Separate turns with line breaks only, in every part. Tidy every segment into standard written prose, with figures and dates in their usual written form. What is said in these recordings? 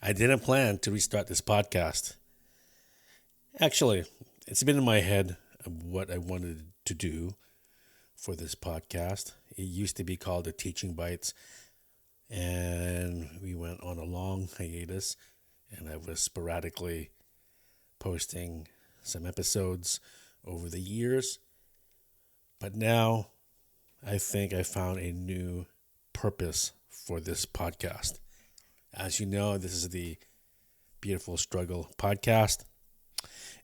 I didn't plan to restart this podcast. Actually, it's been in my head of what I wanted to do for this podcast. It used to be called the Teaching Bites, and we went on a long hiatus, and I was sporadically posting some episodes over the years. But now I think I found a new purpose for this podcast. As you know, this is the Beautiful Struggle podcast.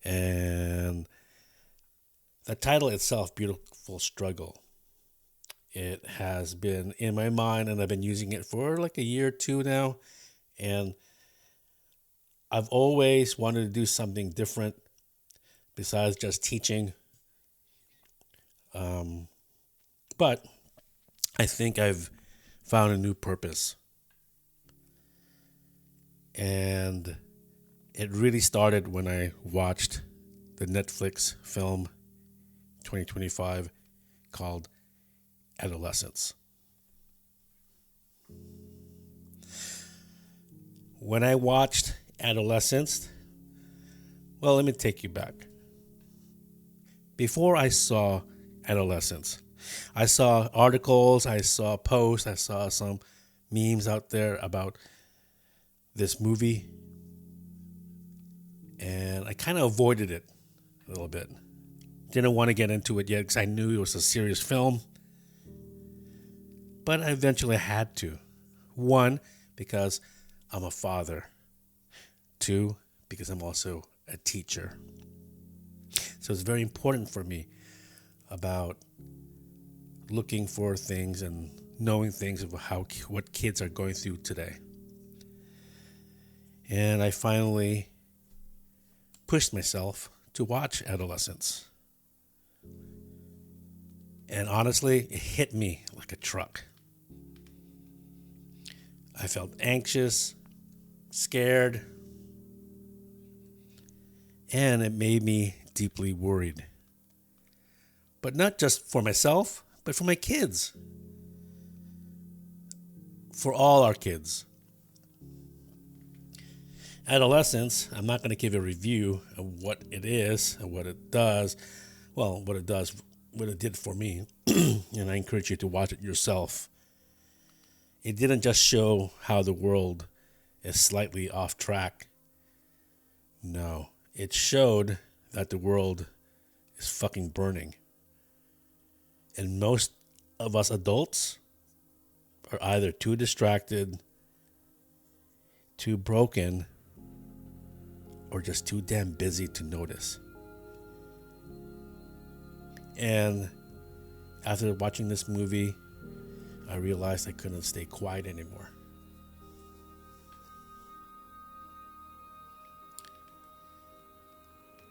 And the title itself, Beautiful Struggle, it has been in my mind and I've been using it for like a year or two now. And I've always wanted to do something different besides just teaching. But I think I've found a new purpose. And it really started when I watched the Netflix film 2025 called Adolescence. When I watched Adolescence, well, let me take you back. Before I saw Adolescence, I saw articles, I saw posts, I saw some memes out there about this movie, and I kind of avoided it a little bit. Didn't want to get into it yet because I knew it was a serious film, but I eventually had to. One, because I'm a father. Two, because I'm also a teacher. So it's very important for me about looking for things and knowing things about what kids are going through today. And I finally pushed myself to watch Adolescence. And honestly, it hit me like a truck. I felt anxious, scared, and it made me deeply worried. But not just for myself, but for my kids. For all our kids. Adolescence, I'm not going to give a review of what it is and what it does. Well, what it does, what it did for me. And I encourage you to watch it yourself. It didn't just show how the world is slightly off track. No, it showed that the world is fucking burning. And most of us adults are either too distracted, too broken, or just too damn busy to notice. And after watching this movie, I realized I couldn't stay quiet anymore.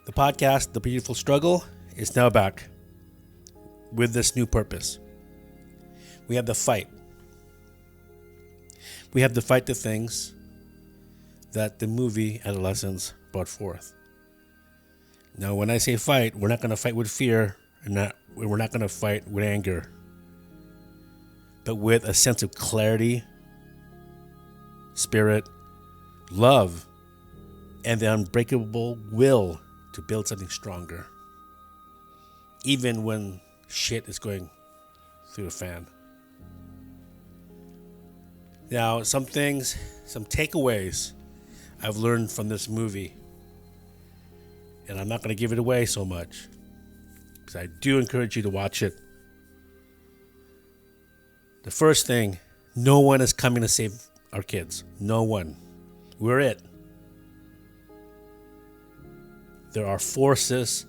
The podcast, The Beautiful Struggle, is now back with this new purpose. We have to fight. We have to fight the things that the movie Adolescence brought forth. Now, when I say fight, we're not going to fight with fear, and we're not going to fight with anger, but with a sense of clarity, spirit, love, and the unbreakable will to build something stronger, even when shit is going through the fan. Now, some takeaways I've learned from this movie, and I'm not going to give it away so much, because I do encourage you to watch it. The first thing, no one is coming to save our kids. No one. We're it. There are forces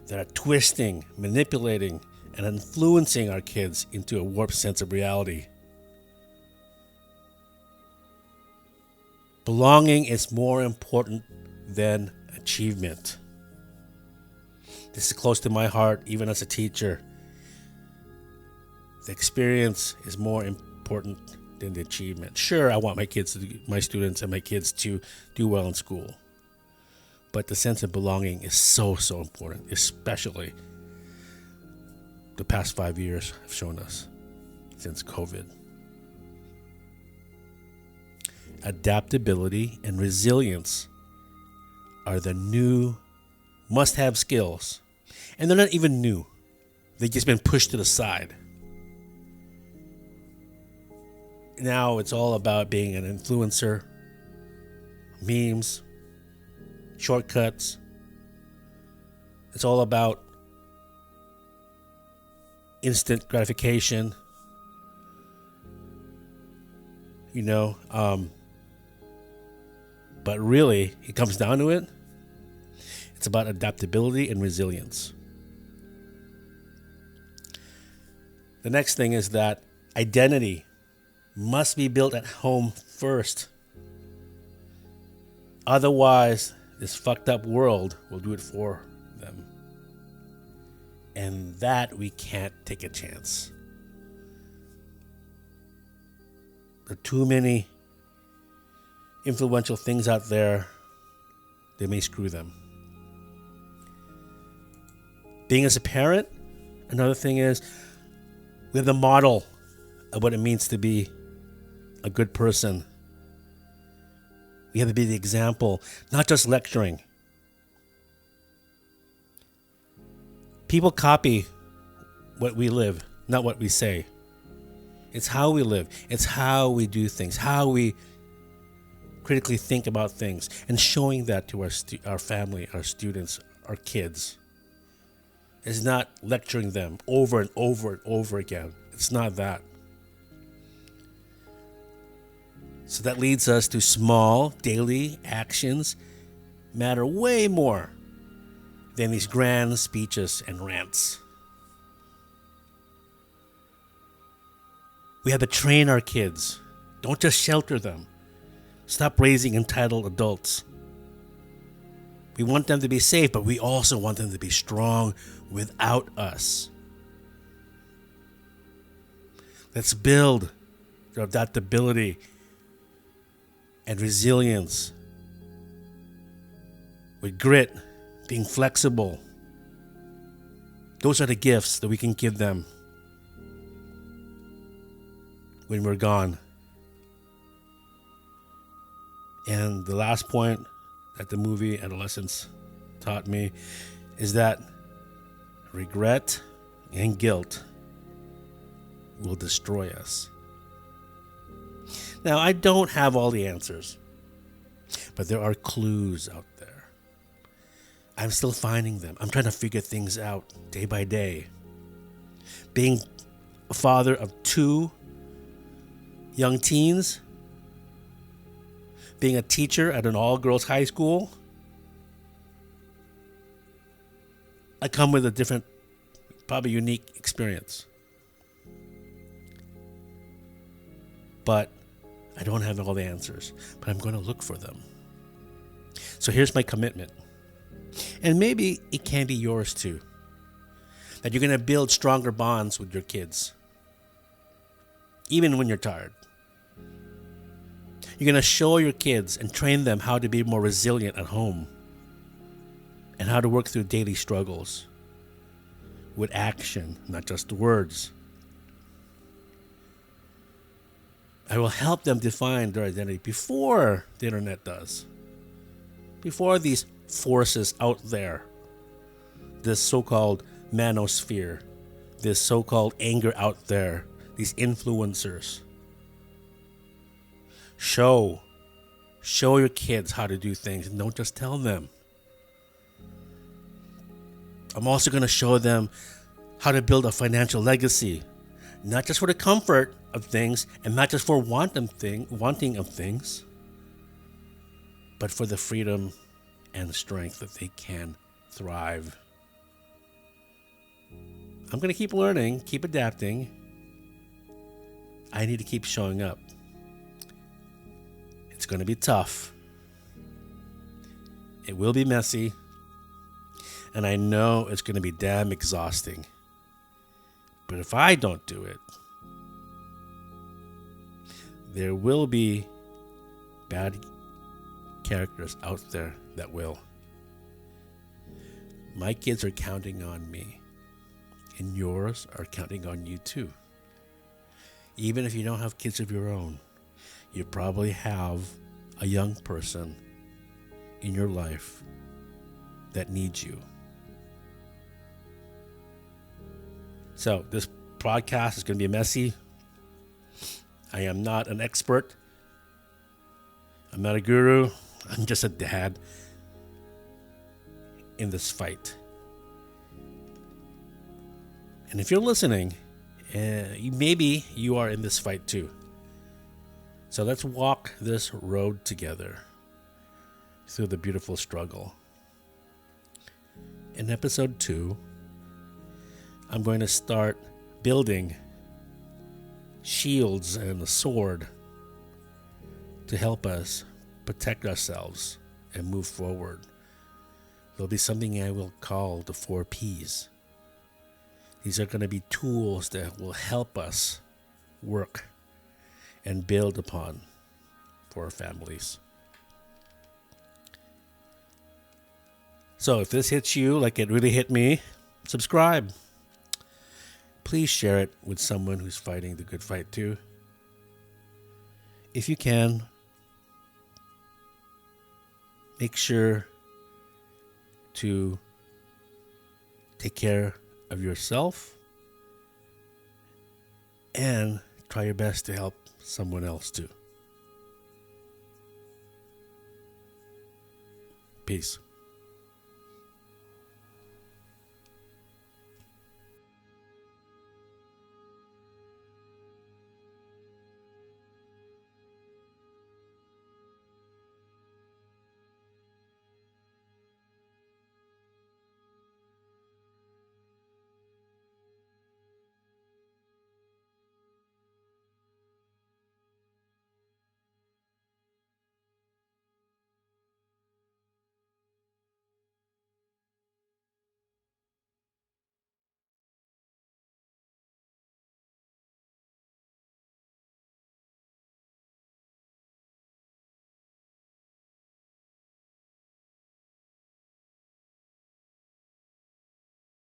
that are twisting, manipulating, and influencing our kids into a warped sense of reality. Belonging is more important than achievement. This is close to my heart, even as a teacher. The experience is more important than the achievement. Sure, I want my students and my kids to do well in school. But the sense of belonging is so important, especially the past 5 years have shown us since COVID. adaptability and resilience are the new must-have skills. And they're not even new. They've just been pushed to the side. Now it's all about being an influencer, memes, shortcuts. It's all about instant gratification. But really, it comes down to it. It's about adaptability and resilience. The next thing is that identity must be built at home first. Otherwise, this fucked up world will do it for them. And that we can't take a chance. There are too many influential things out there. They may screw them. Being as a parent, another thing is we have the model of what it means to be a good person. We have to be the example, not just lecturing. People copy what we live, not what we say. It's how we live. It's how we do things, how we critically think about things, and showing that to our family, our students, our kids. It's not lecturing them over and over and over again. It's not that. So that leads us to small daily actions matter way more than these grand speeches and rants. We have to train our kids. Don't just shelter them. Stop raising entitled adults. We want them to be safe, but we also want them to be strong without us. Let's build their adaptability and resilience with grit, being flexible. Those are the gifts that we can give them when we're gone. And the last point that the movie Adolescence taught me is that regret and guilt will destroy us. Now, I don't have all the answers, but there are clues out there. I'm still finding them. I'm trying to figure things out day by day. Being a father of 2 young teens, being a teacher at an all-girls high school, I come with a different, probably unique experience. But I don't have all the answers, but I'm going to look for them. So here's my commitment. And maybe it can be yours too. That you're going to build stronger bonds with your kids. Even when you're tired. You're going to show your kids and train them how to be more resilient at home. And how to work through daily struggles. With action, not just words. I will help them define their identity before the internet does. Before these forces out there. This so-called manosphere. This so-called anger out there. These influencers. Show your kids how to do things. And don't just tell them. I'm also going to show them how to build a financial legacy. Not just for the comfort of things, and not just for wanting of things, but for the freedom and strength that they can thrive. I'm going to keep learning, keep adapting. I need to keep showing up. It's going to be tough. It will be messy. And I know it's going to be damn exhausting. But if I don't do it, there will be bad characters out there that will. My kids are counting on me. And yours are counting on you too. Even if you don't have kids of your own, you probably have a young person in your life that needs you. So this podcast is going to be messy. I am not an expert. I'm not a guru. I'm just a dad in this fight. And if you're listening, maybe you are in this fight too. So let's walk this road together through the beautiful struggle. In episode 2, I'm going to start building shields and a sword to help us protect ourselves and move forward. There'll be something I will call the 4 Ps. These are going to be tools that will help us work and build upon for our families. So if this hits you like it really hit me, subscribe. Please share it with someone who's fighting the good fight too. If you can, make sure to take care of yourself and try your best to help someone else too. Peace.